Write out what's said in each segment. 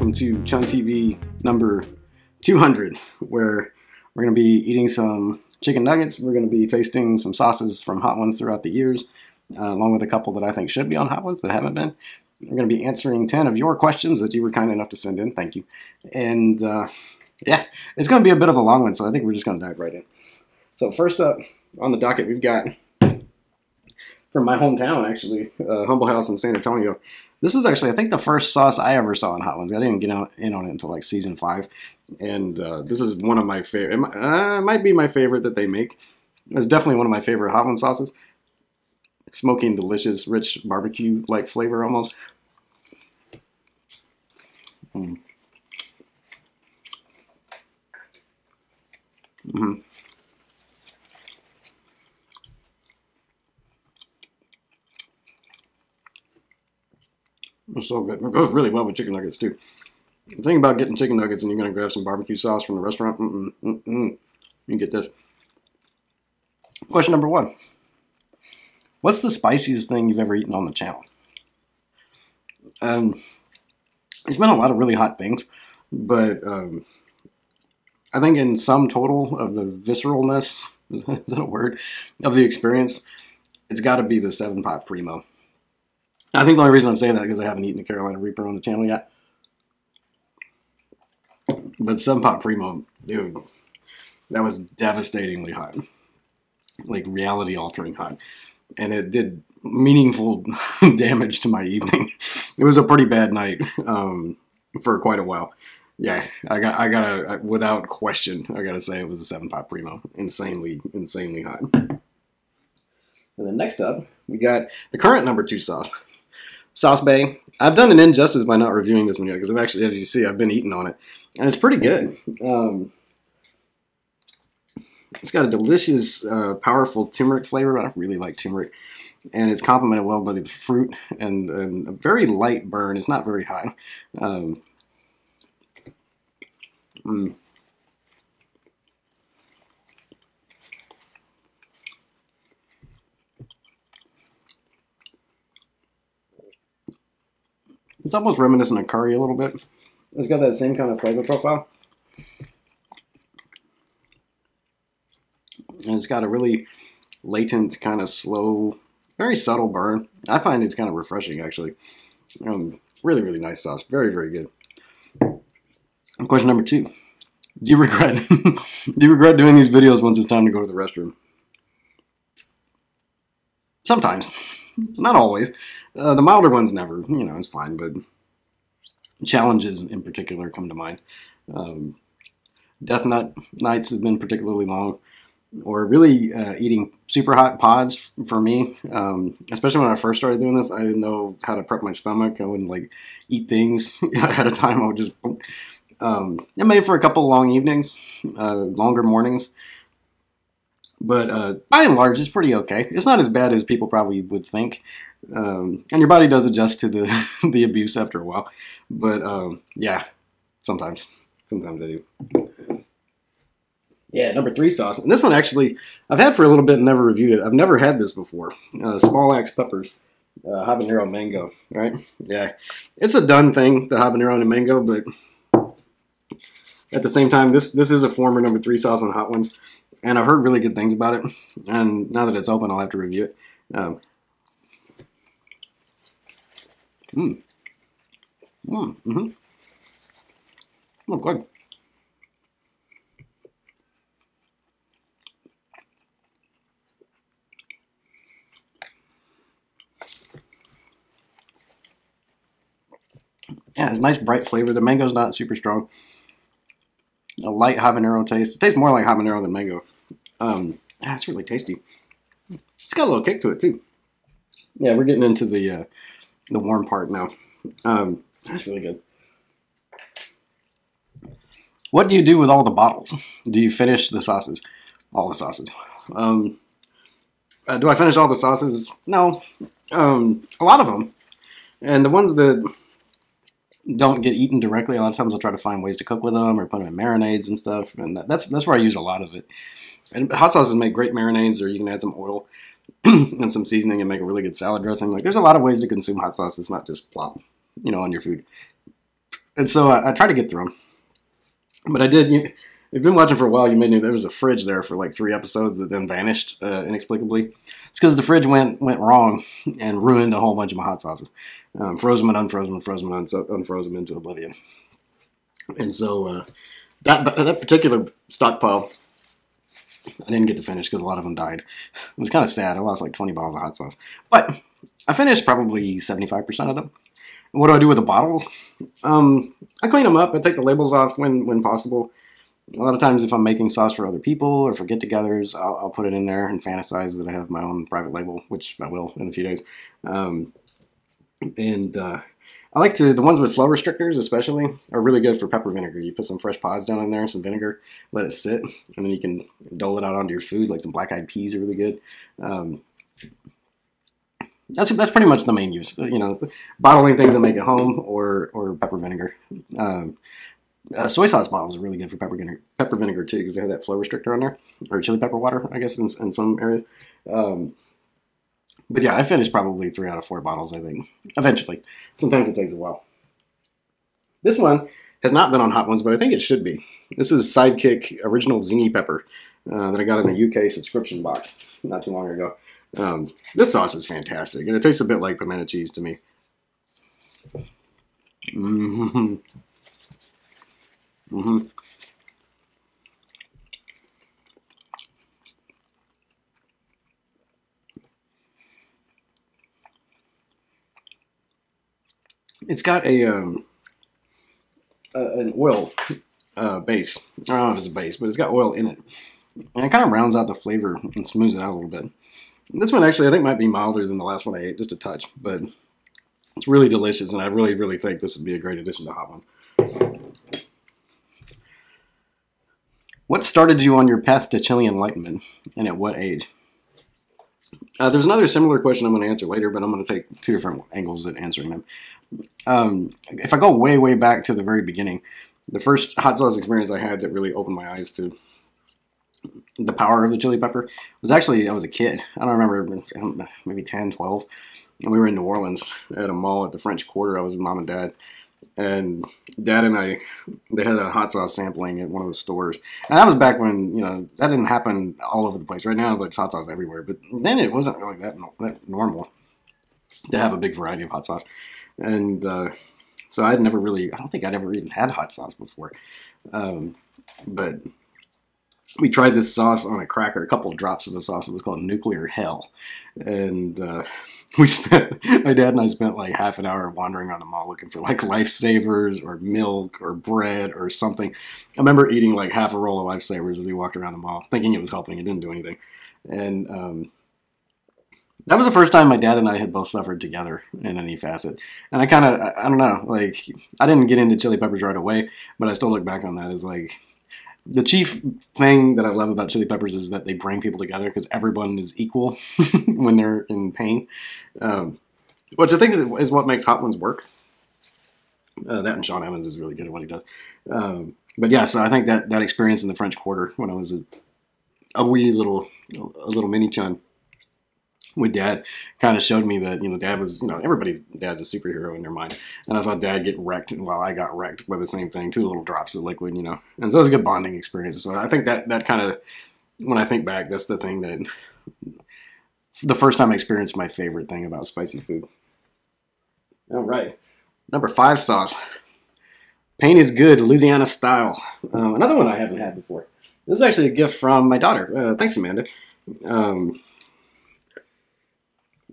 welcome to ChunnTV number 200, where we're going to be eating some chicken nuggets. We're going to be tasting some sauces from Hot Ones throughout the years, along with a couple that I think should be on Hot Ones that haven't been. We're going to be answering 10 of your questions that you were kind enough to send in. Thank you. And yeah, it's going to be a bit of a long one, so I think we're just going to dive right in. So first up on the docket, we've got from my hometown, actually, Humble House in San Antonio. This was actually, I think, the first sauce I ever saw in Hot Ones. I didn't get in on it until like season 5. And this is one of my favorite. It might be my favorite that they make. It's definitely one of my favorite Hot Ones sauces. Smoky and delicious, rich barbecue-like flavor almost. It's so good. It goes really well with chicken nuggets, too. The thing about getting chicken nuggets and you're going to grab some barbecue sauce from the restaurant, you can get this. Question number 1. What's the spiciest thing you've ever eaten on the channel? There's been a lot of really hot things, but I think in sum total of the visceralness, is that a word, of the experience, it's got to be the 7-Pot Primo. I think the only reason I'm saying that is because I haven't eaten a Carolina Reaper on the channel yet. But 7-Pot Primo, dude, that was devastatingly hot. Like reality-altering hot. And it did meaningful damage to my evening. It was a pretty bad night for quite a while. Yeah, I gotta, without question, I gotta say it was a 7-Pot Primo. Insanely hot. And then next up, we got the current number 2 sauce. Sauce Bay. I've done an injustice by not reviewing this one yet, because I've actually, as you see, I've been eating on it. And it's pretty good. It's got a delicious, powerful turmeric flavor. I really like turmeric. And it's complemented well by the fruit and a very light burn. It's not very hot. It's almost reminiscent of curry a little bit. It's got that same kind of flavor profile. And it's got a really latent, kind of slow, very subtle burn. I find it's kind of refreshing, actually. Really, really nice sauce. Very, very good. Question number 2. Do you regret doing these videos once it's time to go to the restroom? Sometimes. Not always. The milder ones never. You know, it's fine, but challenges in particular come to mind. Death Nut nights have been particularly long. Or really eating super hot pods for me, especially when I first started doing this. I didn't know how to prep my stomach. I wouldn't like eat things ahead of time. I would just, it made for a couple long evenings, longer mornings. But by and large, it's pretty okay. It's not as bad as people probably would think. And your body does adjust to the, the abuse after a while. But yeah, sometimes I do. Yeah, number 3 sauce. And this one actually, I've had for a little bit and never reviewed it. I've never had this before. Small Axe Peppers. Habanero Mango, right? Yeah. It's a done thing, the habanero and mango, but at the same time, this is a former number 3 sauce on Hot Ones. And I've heard really good things about it. And now that it's open, I'll have to review it. Oh, good. Yeah, it's nice bright flavor. The mango's not super strong. A light habanero taste. It tastes more like habanero than mango. Yeah, it's really tasty. It's got a little kick to it too. Yeah, we're getting into the warm part now. That's really good. What do you do with all the bottles? Do you finish the sauces? All the sauces. Do I finish all the sauces? No. A lot of them. And the ones that don't get eaten directly, a lot of times I'll try to find ways to cook with them or put them in marinades and stuff. And that's where I use a lot of it. And hot sauces make great marinades, or you can add some oil and some seasoning and make a really good salad dressing. Like, there's a lot of ways to consume hot sauce. It's not just plop, you know, on your food. And so I tried to get through them. But I did. If you've been watching for a while, you may know there was a fridge there for like 3 episodes that then vanished inexplicably. It's because the fridge went wrong and ruined a whole bunch of my hot sauces. Froze them and unfroze them, froze them and unfroze them into oblivion. And so that particular stockpile, I didn't get to finish because a lot of them died. It was kind of sad. I lost like 20 bottles of hot sauce. But I finished probably 75% of them. What do I do with the bottles? I clean them up. I take the labels off when possible. A lot of times if I'm making sauce for other people or for get-togethers, I'll put it in there and fantasize that I have my own private label, which I will in a few days. I like the ones with flow restrictors especially are really good for pepper vinegar. You put some fresh pods down in there, some vinegar, let it sit, and then you can dole it out onto your food. Like some black-eyed peas are really good. That's pretty much the main use. Bottling things that make it home or pepper vinegar. Soy sauce bottles are really good for pepper vinegar too, because they have that flow restrictor on there, or chili pepper water, I guess, in some areas. But yeah, I finished probably 3 out of 4 bottles, I think, eventually. Sometimes it takes a while. This one has not been on Hot Ones, but I think it should be. This is Sidekick Original Zingy Pepper that I got in a UK subscription box not too long ago. This sauce is fantastic, and it tastes a bit like pimento cheese to me. Mm-hmm. Mm-hmm. It's got an oil base. I don't know if it's a base, but it's got oil in it. And it kind of rounds out the flavor and smooths it out a little bit. This one actually I think might be milder than the last one I ate, just a touch. But it's really delicious, and I really, really think this would be a great addition to Hot Ones. What started you on your path to chili enlightenment, and at what age? There's another similar question I'm going to answer later, but I'm going to take 2 different angles at answering them. If I go way, way back to the very beginning, the first hot sauce experience I had that really opened my eyes to the power of the chili pepper was actually, I was a kid. I don't remember, maybe 10, 12. And we were in New Orleans at a mall at the French Quarter. I was with Mom and Dad. And Dad and I, they had a hot sauce sampling at one of the stores. And that was back when, that didn't happen all over the place. Right now, there's hot sauce everywhere. But then it wasn't really that normal to have a big variety of hot sauce. And so I don't think I'd ever even had hot sauce before. But we tried this sauce on a cracker, a couple of drops of the sauce. It was called Nuclear Hell. And my dad and I spent like half an hour wandering around the mall looking for like Lifesavers or milk or bread or something. I remember eating like half a roll of Lifesavers as we walked around the mall, thinking it was helping. It didn't do anything. And that was the first time my dad and I had both suffered together in any facet. And I don't know, like, I didn't get into chili peppers right away, but I still look back on that as like, the chief thing that I love about chili peppers is that they bring people together because everyone is equal when they're in pain. Which I think is what makes Hot Ones work. That and Sean Evans is really good at what he does. But yeah, so I think that experience in the French Quarter when I was a little mini chun with Dad kind of showed me that, Dad was, Dad's a superhero in their mind. And I saw Dad get wrecked while I got wrecked by the same thing, 2 little drops of liquid, And so it was a good bonding experience. So I think that kind of, when I think back, that's the thing that, the first time I experienced my favorite thing about spicy food. All right. Number 5 sauce. Pain is good, Louisiana style. Another one I haven't had before. This is actually a gift from my daughter. Thanks, Amanda.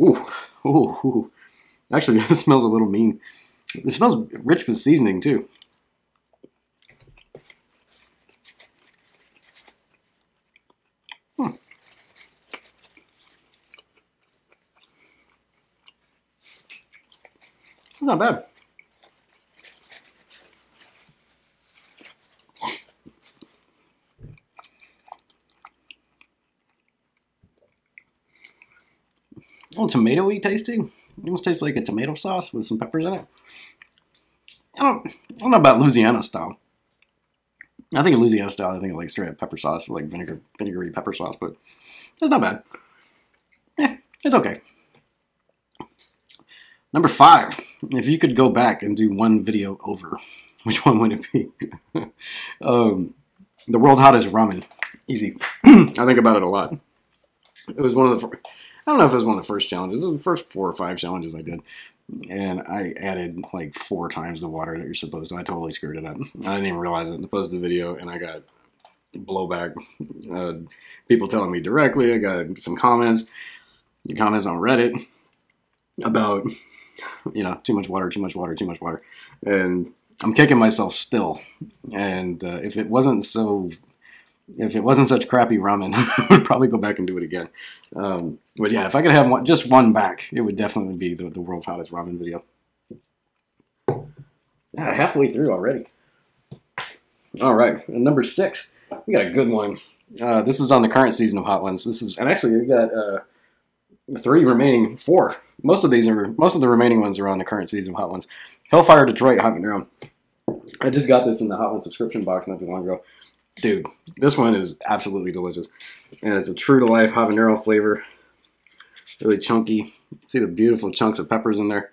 Ooh. Actually, this smells a little mean. It smells rich with seasoning, too. It's not bad. A little tomatoey tasting. It almost tastes like a tomato sauce with some peppers in it. I don't know about Louisiana style. I think of Louisiana style, I think of like straight up pepper sauce, like vinegary pepper sauce, but it's not bad. It's okay. Number 5. If you could go back and do one video over, which one would it be? The world's hottest ramen. Easy. I think about it a lot. It was one of the, I don't know if it was one of the first challenges. It was the first 4 or 5 challenges I did. And I added like 4 times the water that you're supposed to. I totally screwed it up. I didn't even realize it. I posted the video and I got blowback. People telling me directly. I got some comments on Reddit about, you know, too much water, too much water, too much water. And I'm kicking myself still. And if it wasn't such crappy ramen, I would probably go back and do it again. But yeah, if I could have just one back, it would definitely be the world's hottest ramen video. Yeah, halfway through already. All right, and number 6, we got a good one. This is on the current season of Hot Ones. And actually we got 4. Most of the remaining ones are on the current season of Hot Ones. Hellfire Detroit habanero. I just got this in the Hot Ones subscription box not too long ago. Dude, this one is absolutely delicious. And it's a true-to-life habanero flavor. Really chunky. See the beautiful chunks of peppers in there.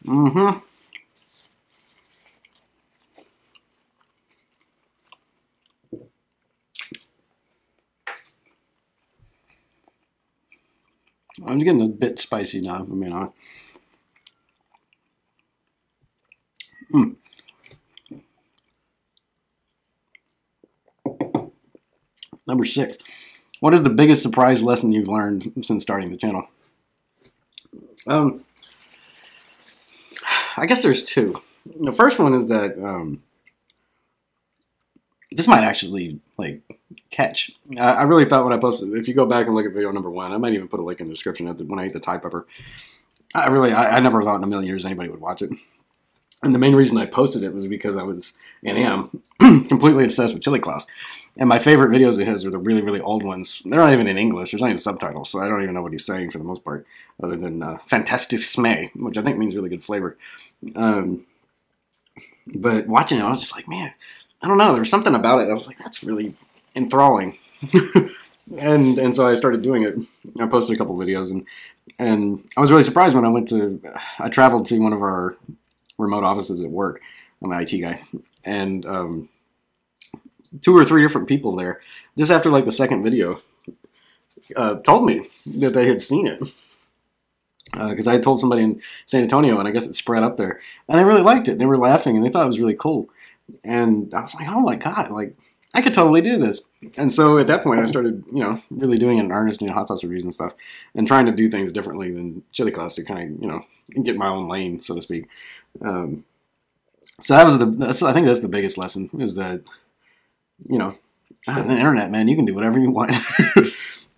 Mm-hmm. I'm getting a bit spicy now, if I'm being honest. Number 6. What is the biggest surprise lesson you've learned since starting the channel? I guess there's 2. The first one is that this might actually like catch. I really thought when I posted, if you go back and look at video number 1, I might even put a link in the description when I ate the Thai pepper. I never thought in a million years anybody would watch it. And the main reason I posted it was because I was, and am, completely obsessed with Chili Claus. And my favorite videos of his are the really, really old ones. They're not even in English. There's not even subtitles, so I don't even know what he's saying for the most part, other than fantastisme, which I think means really good flavor. But watching it, I was just like, man, I don't know. There was something about it. I was like, that's really enthralling. and so I started doing it. I posted a couple videos, and I was really surprised when I traveled to one of our remote offices at work. I'm an IT guy. And 2 or 3 different people there, just after like the second video, told me that they had seen it. Because I had told somebody in San Antonio, and I guess it spread up there. And they really liked it. They were laughing, and they thought it was really cool. And I was like, oh my God, like, I could totally do this. And so at that point, I started, you know, really doing it in earnest, doing hot sauce reviews and stuff, and trying to do things differently than Chili Claus to kind of, you know, get my own lane, so to speak. So that was I think that's the biggest lesson, is that, you know, the internet, man, you can do whatever you want.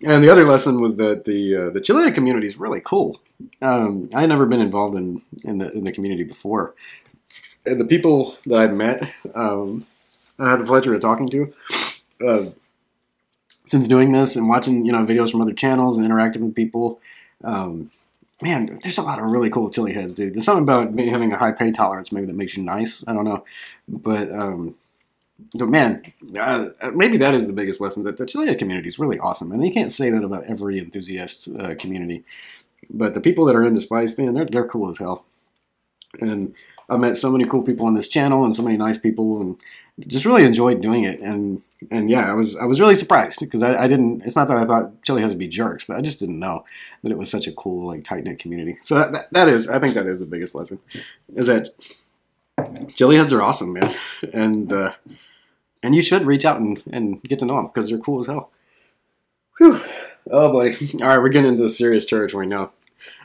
And the other lesson was that the Chilean community is really cool. I had never been involved in the community before. And the people that I've met, I had the pleasure of talking to, since doing this and watching, you know, videos from other channels and interacting with people, man, there's a lot of really cool chili heads, dude. There's something about having a high pain tolerance maybe that makes you nice. I don't know. But man, maybe that is the biggest lesson, that the Chilean community is really awesome. And you can't say that about every enthusiast community. But the people that are into spice, man, they're cool as hell. And I've met so many cool people on this channel and so many nice people, and just really enjoyed doing it. And yeah, I was really surprised, because I didn't, it's not that I thought chili heads would be jerks, but I just didn't know that it was such a cool, like, tight-knit community. So I think that is the biggest lesson, is that chili heads are awesome, man. And you should reach out and get to know them, because they're cool as hell. Whew. Oh, buddy. All right, we're getting into serious territory now.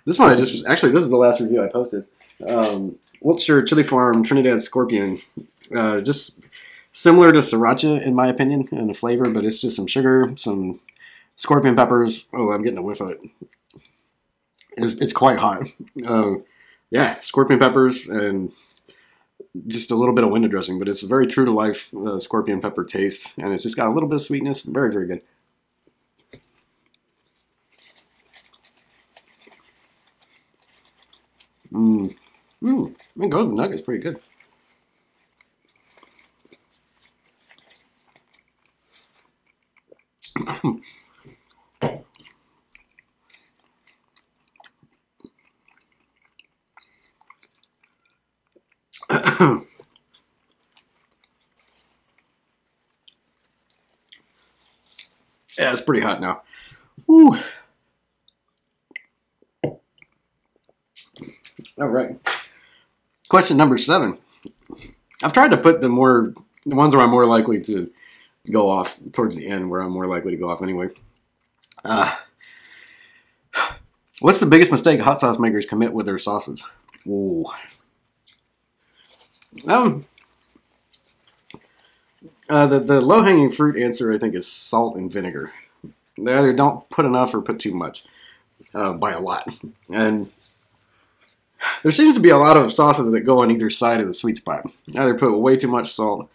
This one this is the last review I posted. Wiltshire Chili Farm Trinidad Scorpion. Just similar to sriracha, in my opinion, in the flavor, but it's just some sugar, some scorpion peppers. Oh, I'm getting a whiff of it. It's quite hot. Yeah, scorpion peppers and just a little bit of window dressing, but it's a very true to life scorpion pepper taste, and it's just got a little bit of sweetness. Very, very good. It goes with nuggets pretty good. Yeah, it's pretty hot now. Woo. All right. Question number 7. I've tried to put the ones where I'm more likely to go off towards the end, where I'm more likely to go off anyway. What's the biggest mistake hot sauce makers commit with their sauces? Ooh. The low-hanging fruit answer, I think, is salt and vinegar. They either don't put enough or put too much, by a lot. And there seems to be a lot of sauces that go on either side of the sweet spot. Either put way too much salt,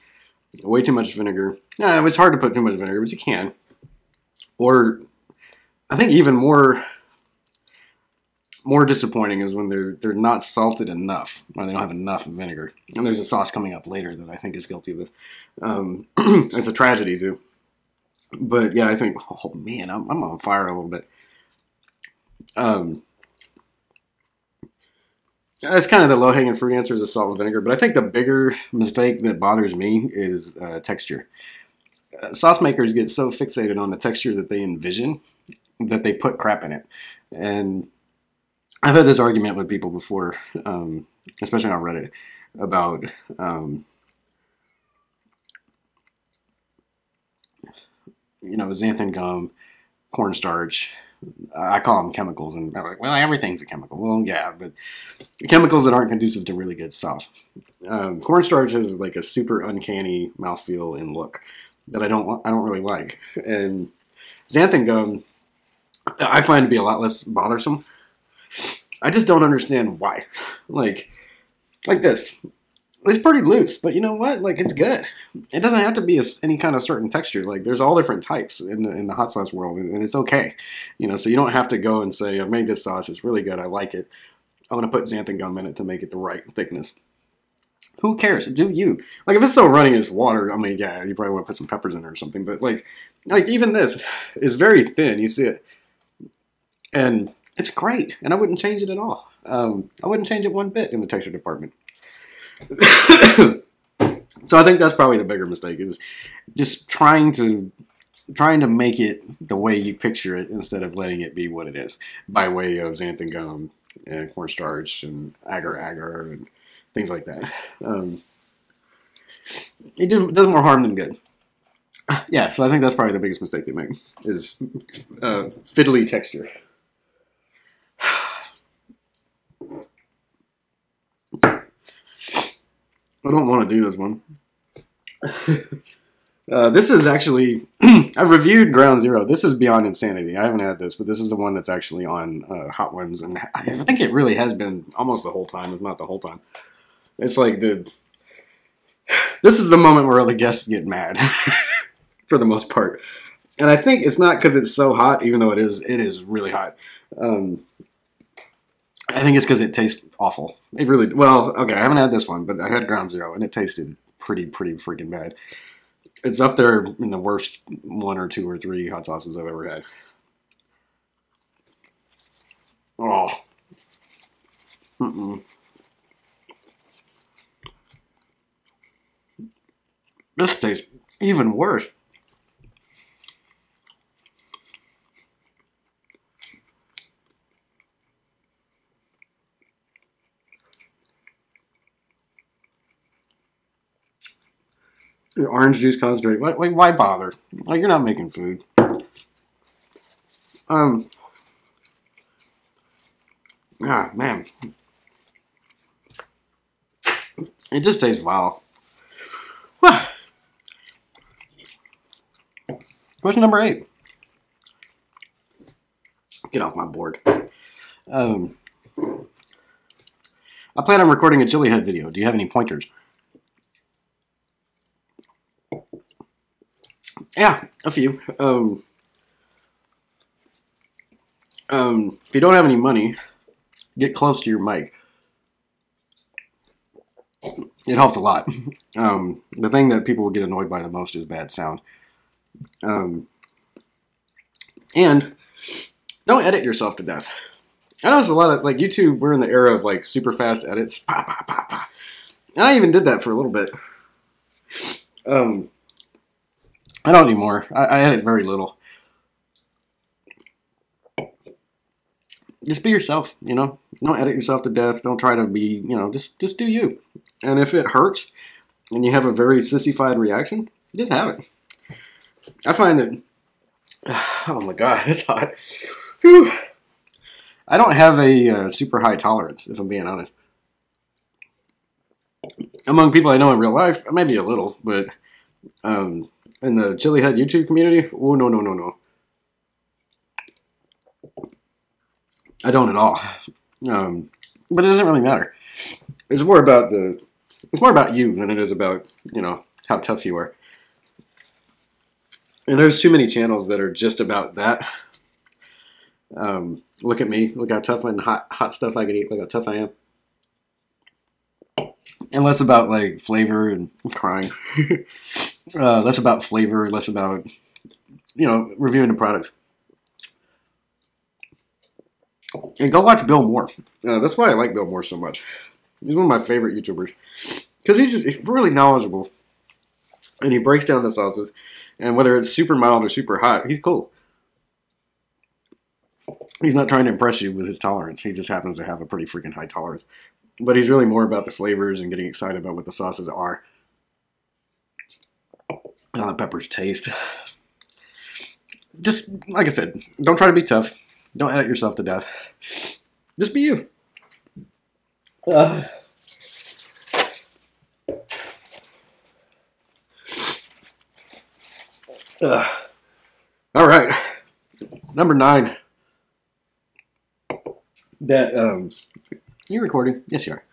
way too much vinegar. Yeah, it's hard to put too much vinegar, but you can. Or, I think even more disappointing is when they're not salted enough, or they don't have enough vinegar. And there's a sauce coming up later that I think is guilty of this. It's a tragedy too. But yeah, I think, oh man, I'm on fire a little bit. That's kind of the low-hanging fruit answer is the salt and vinegar. But I think the bigger mistake that bothers me is texture. Sauce makers get so fixated on the texture that they envision that they put crap in it. And I've had this argument with people before, especially on Reddit, about xanthan gum, cornstarch. I call them chemicals, and I'm like, well, everything's a chemical. Well, yeah, but chemicals that aren't conducive to really good sauce. Cornstarch has like a super uncanny mouthfeel and look that I don't really like, and xanthan gum I find to be a lot less bothersome. I just don't understand why. Like this. It's pretty loose, but you know what? Like, it's good. It doesn't have to be any kind of certain texture. Like, there's all different types in the hot sauce world, and it's okay. So you don't have to go and say, I've made this sauce, it's really good, I like it. I'm going to put xanthan gum in it to make it the right thickness. Who cares? Do you? Like, if it's so runny as water, I mean, yeah, you probably want to put some peppers in it or something, but like even this is very thin. You see it. And it's great, and I wouldn't change it at all. I wouldn't change it one bit in the texture department. So I think that's probably the bigger mistake, is just trying to make it the way you picture it instead of letting it be what it is by way of xanthan gum and cornstarch and agar and things like that. It does more harm than good. Yeah, so I think that's probably the biggest mistake they make, is fiddly texture. I don't want to do this one. This is actually, I reviewed Ground Zero. This is beyond insanity. I haven't had this, but this is the one that's actually on Hot Ones, and I think it really has been almost the whole time, if not the whole time. It's like this is the moment where the guests get mad, for the most part. And I think it's not because it's so hot, even though it is really hot. I think it's because it tastes awful. It really, well, okay, I haven't had this one, but I had Ground Zero, and it tasted pretty freaking bad. It's up there in the worst 1 or 2 or 3 hot sauces I've ever had. Oh. This tastes even worse. Orange juice concentrate. Why bother? Like, you're not making food. Ah, man. It just tastes vile. Question number 8. Get off my board. I plan on recording a chili head video. Do you have any pointers? Yeah, a few. If you don't have any money, get close to your mic. It helps a lot. The thing that people will get annoyed by the most is bad sound. And don't edit yourself to death. I know there's a lot of, like, YouTube, we're in the era of, like, super fast edits. And I even did that for a little bit. I don't anymore. I edit very little. Just be yourself, you know. Don't edit yourself to death. Don't try to be, you know, just do you. And if it hurts and you have a very sissified reaction, just have it. I find that, oh my God, it's hot. Whew. I don't have a super high tolerance, if I'm being honest. Among people I know in real life, maybe a little, but in the Chili Head YouTube community, oh, no. I don't at all. But it doesn't really matter. It's more about you than it is about, you know, how tough you are. And there's too many channels that are just about that. Look at me. Look how tough and hot stuff I can eat. Look how tough I am. And less about, like, flavor and crying. Less about flavor. Less about, you know, reviewing the products. And go watch Bill Moore. That's why I like Bill Moore so much. He's one of my favorite YouTubers. Because he's really knowledgeable. And he breaks down the sauces. And whether it's super mild or super hot, he's cool. He's not trying to impress you with his tolerance. He just happens to have a pretty freaking high tolerance. But he's really more about the flavors and getting excited about what the sauces are. How the peppers taste. Just, like I said, don't try to be tough. Don't edit yourself to death. Just be you. All right. Number 9. That, you recording? Yes, you are.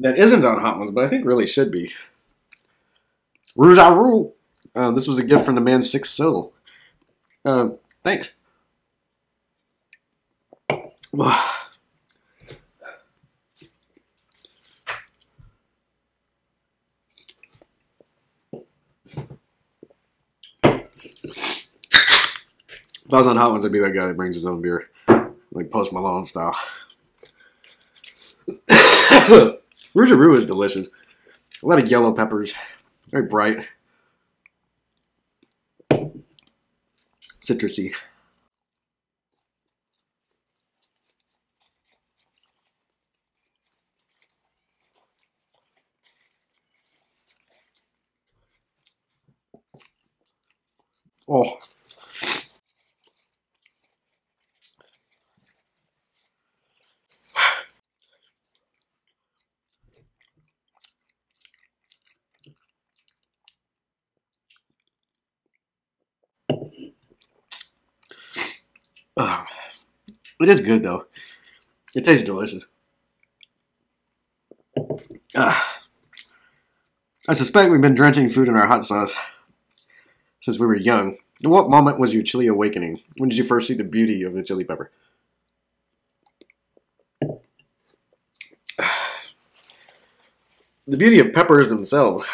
That isn't on Hot Ones, but I think really should be. Rouge à roux. This was a gift from the man 6 Sil. Thanks. If I was on Hot Ones, I'd be that guy that brings his own beer. Like Post Malone style. Rouge à roux is delicious. A lot of yellow peppers. Very bright. Citrusy. Oh. It is good, though. It tastes delicious. I suspect we've been drenching food in our hot sauce since we were young. At what moment was your chili awakening? When did you first see the beauty of the chili pepper? The beauty of peppers themselves.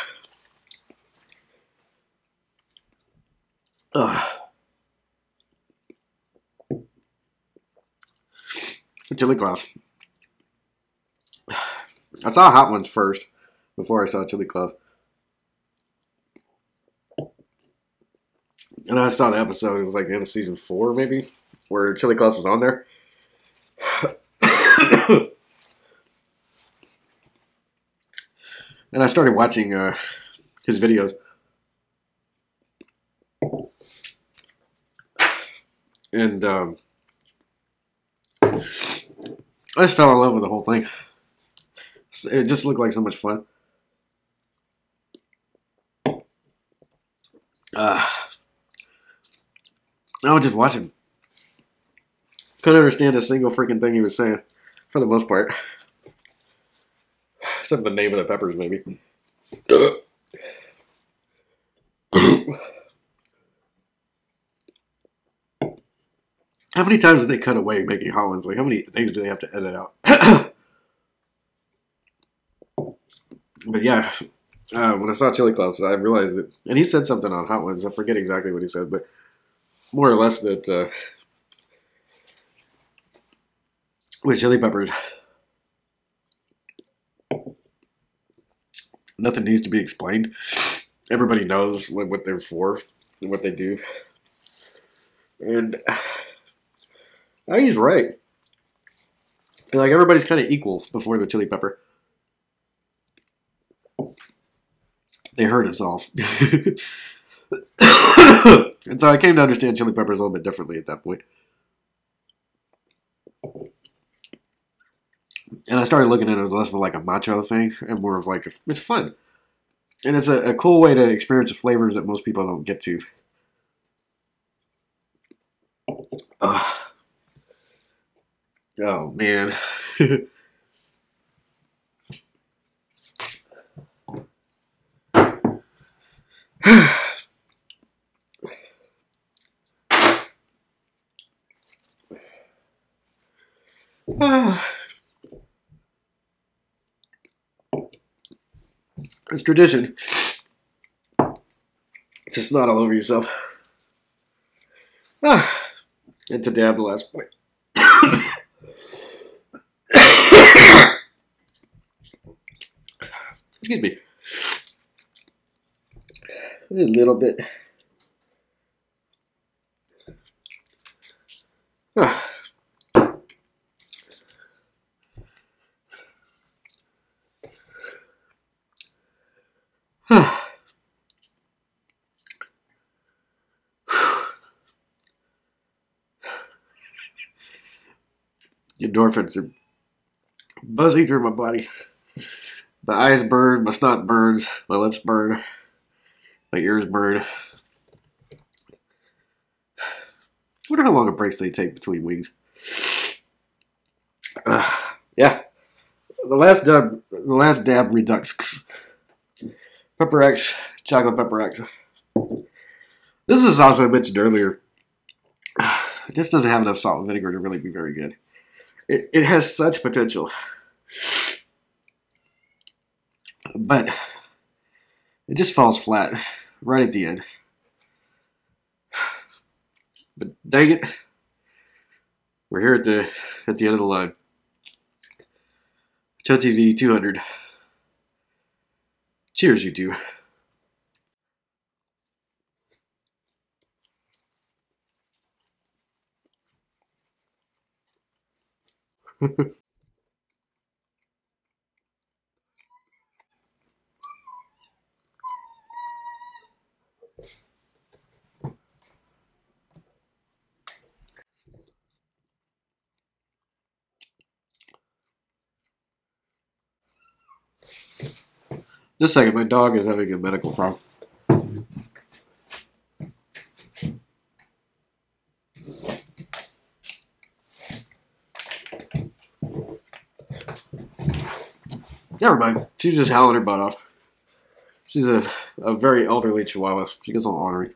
Chili Claus. I saw Hot Ones first before I saw Chili Claus. And I saw the episode, it was like the end of season 4 maybe, where Chili Claus was on there. And I started watching his videos. And I just fell in love with the whole thing. It just looked like so much fun. I would just watch him. Couldn't understand a single freaking thing he was saying, for the most part. Except the name of the peppers, maybe. How many times do they cut away making Hot Ones? Like, how many things do they have to edit out? But yeah, when I saw Chili Claus, I realized it. And he said something on Hot Ones. I forget exactly what he said, but more or less that with chili peppers, Nothing needs to be explained. Everybody knows what they're for and what they do. And I think he's right. Like, everybody's kind of equal before the chili pepper. They hurt us all. And so I came to understand chili peppers a little bit differently at that point. And I started looking at it as less of like a macho thing and more of like, it's fun. And it's a cool way to experience the flavors that most people don't get to. Oh, man. It's tradition. Just not all over yourself. And to dab the last point. Excuse me. A little bit. The endorphins are buzzing through my body. My eyes burn, my snot burns, my lips burn, my ears burn. I wonder how long of breaks they take between wings. Yeah. The last dab redux. Pepper X, chocolate pepper X. This is a sauce I mentioned earlier. It just doesn't have enough salt and vinegar to really be very good. It has such potential. But it just falls flat right at the end. But dang it, we're here at the end of the line. ChunnTV 200. Cheers, you two. Just a second, my dog is having a medical problem. Never mind. She's just howling her butt off. She's a very elderly chihuahua. She gets all ornery.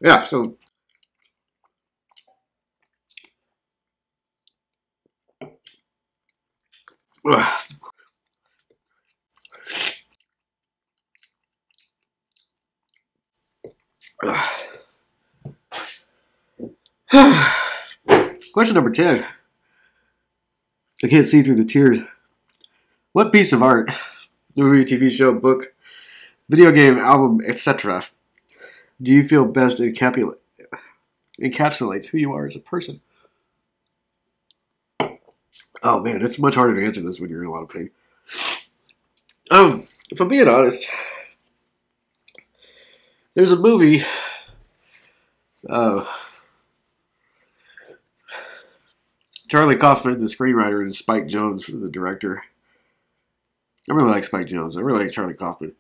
Yeah, so... Question number 10. I can't see through the tears. What piece of art, movie, TV show, book, video game, album, etc., do you feel best encapsulates who you are as a person? Oh man, it's much harder to answer this when you're in a lot of pain. If I'm being honest, there's a movie. Charlie Kaufman, the screenwriter, and Spike Jonze, the director. I really like Spike Jonze. I really like Charlie Kaufman.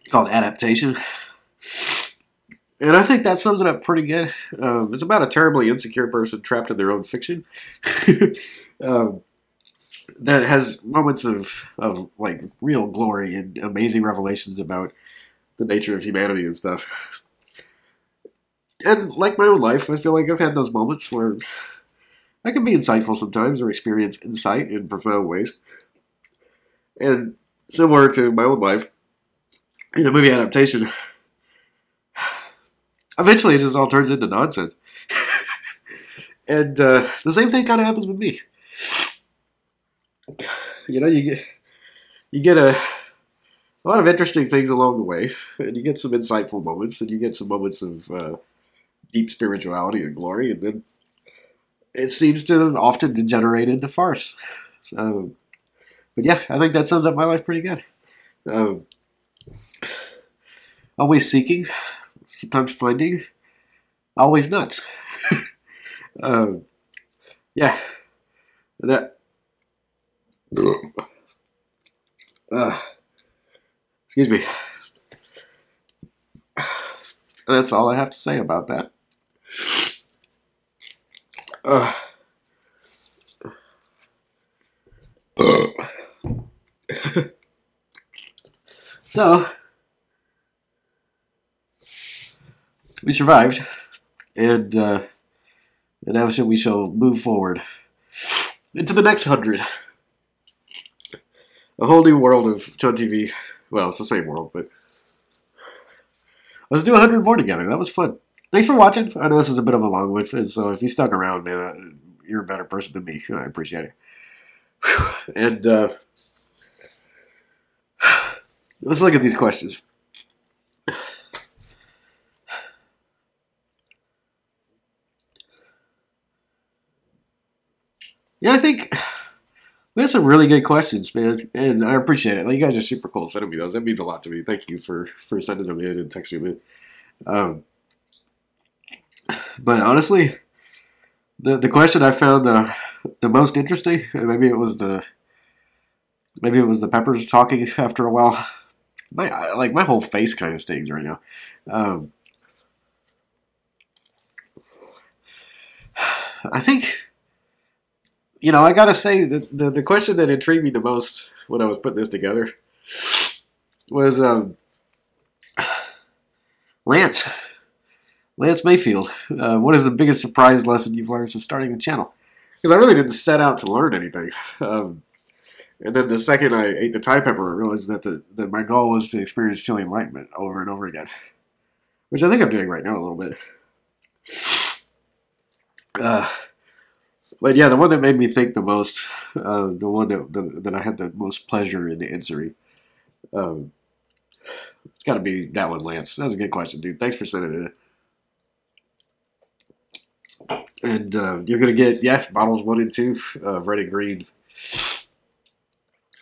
Called Adaptation. And I think that sums it up pretty good. It's about a terribly insecure person trapped in their own fiction. That has moments of like real glory and amazing revelations about the nature of humanity and stuff. And like my own life, I feel like I've had those moments where I can be insightful sometimes or experience insight in profound ways. And similar to my own life, in the movie Adaptation, eventually it just all turns into nonsense. And the same thing kind of happens with me. you know, you get a lot of interesting things along the way, and you get some insightful moments, and you get some moments of deep spirituality and glory, and then it seems to often degenerate into farce. But yeah, I think that sums up my life pretty good. Um, Always seeking, sometimes finding, always nuts. um, yeah, that. Excuse me. That's all I have to say about that. So, we survived, and now we shall move forward into the next 100. A whole new world of ChunnTV. Well, it's the same world, but let's do 100 more together. That was fun. Thanks for watching. I know this is a bit of a long one, and so if you stuck around, man, you're a better person than me. I appreciate it. And let's look at these questions. Yeah, I think we had some really good questions, man, and I appreciate it. Like, you guys are super cool sending me those. That means a lot to me. Thank you for sending them in and texting me. But honestly, the question I found the most interesting, and maybe it was the peppers talking after a while. My whole face kind of stings right now. I think, I gotta say that the question that intrigued me the most when I was putting this together was Lance Mayfield. What is the biggest surprise lesson you've learned since starting the channel? Because I really didn't set out to learn anything. And then the second I ate the Thai pepper, I realized that my goal was to experience chili enlightenment over and over again. Which I think I'm doing right now a little bit. But yeah, the one that made me think the most, the one that I had the most pleasure in answering, it's got to be that one, Lance. That was a good question, dude. Thanks for sending it in. And you're going to get, bottles 1 and 2 of red and green.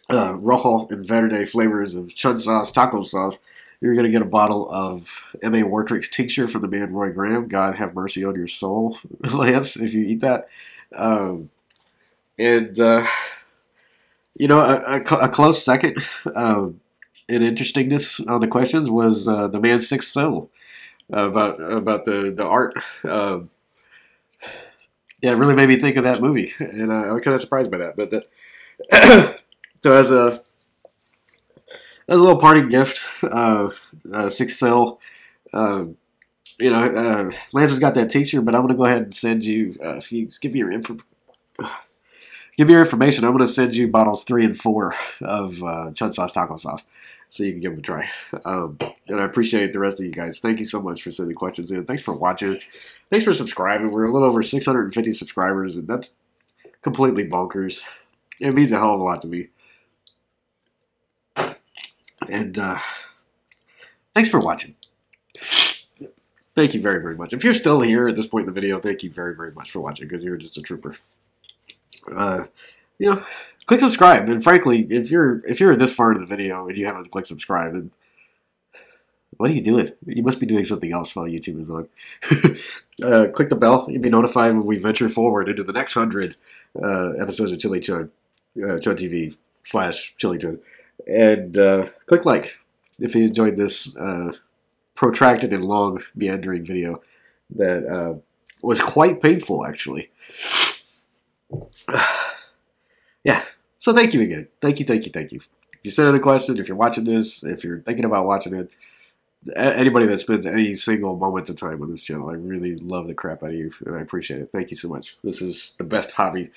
Rojo and Verde flavors of chun sauce, taco sauce. You're going to get a bottle of M.A. Wartrick's tincture from the man Roy Graham. God have mercy on your soul, Lance, if you eat that. A close second in interestingness on the questions was the man's sixth soul about the art. Yeah, it really made me think of that movie, and I was kind of surprised by that. But so as a little parting gift, sixth soul. Lance has got that tincture, but I'm going to go ahead and send you, if you give me your information, I'm going to send you bottles 3 and 4 of chun sauce taco sauce, so you can give them a try. And I appreciate the rest of you guys. Thank you so much for sending questions in. Thanks for watching. Thanks for subscribing. We're a little over 650 subscribers, and that's completely bonkers. It means a hell of a lot to me. And thanks for watching. Thank you very, very much. If you're still here at this point in the video, thank you very, very much for watching, because you're just a trooper. Click subscribe. And frankly, if you're this far into the video and you haven't clicked subscribe, then what are you doing? You must be doing something else while YouTube is on. Click the bell. You'll be notified when we venture forward into the next 100 episodes of Chili Chun, ChunnTV / Chili Chun. And click like if you enjoyed this protracted and long meandering video that was quite painful, actually. Yeah. So thank you again. Thank you. If you sent in a question, if you're watching this, if you're thinking about watching it, anybody that spends any single moment of time on this channel, I really love the crap out of you, and I appreciate it. Thank you so much. This is the best hobby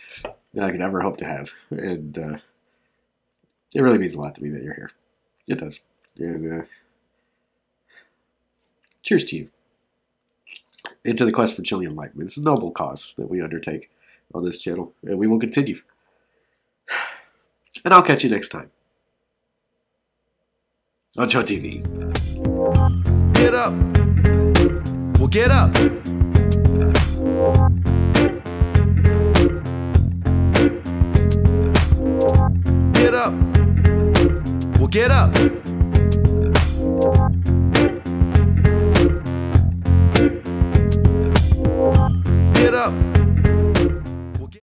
that I could ever hope to have, and it really means a lot to me that you're here. It does. And cheers to you. And to the quest for chili enlightenment. It's a noble cause that we undertake on this channel, and we will continue. And I'll catch you next time on ChunnTV. Get up. Well, get up. Get up. Well, get up.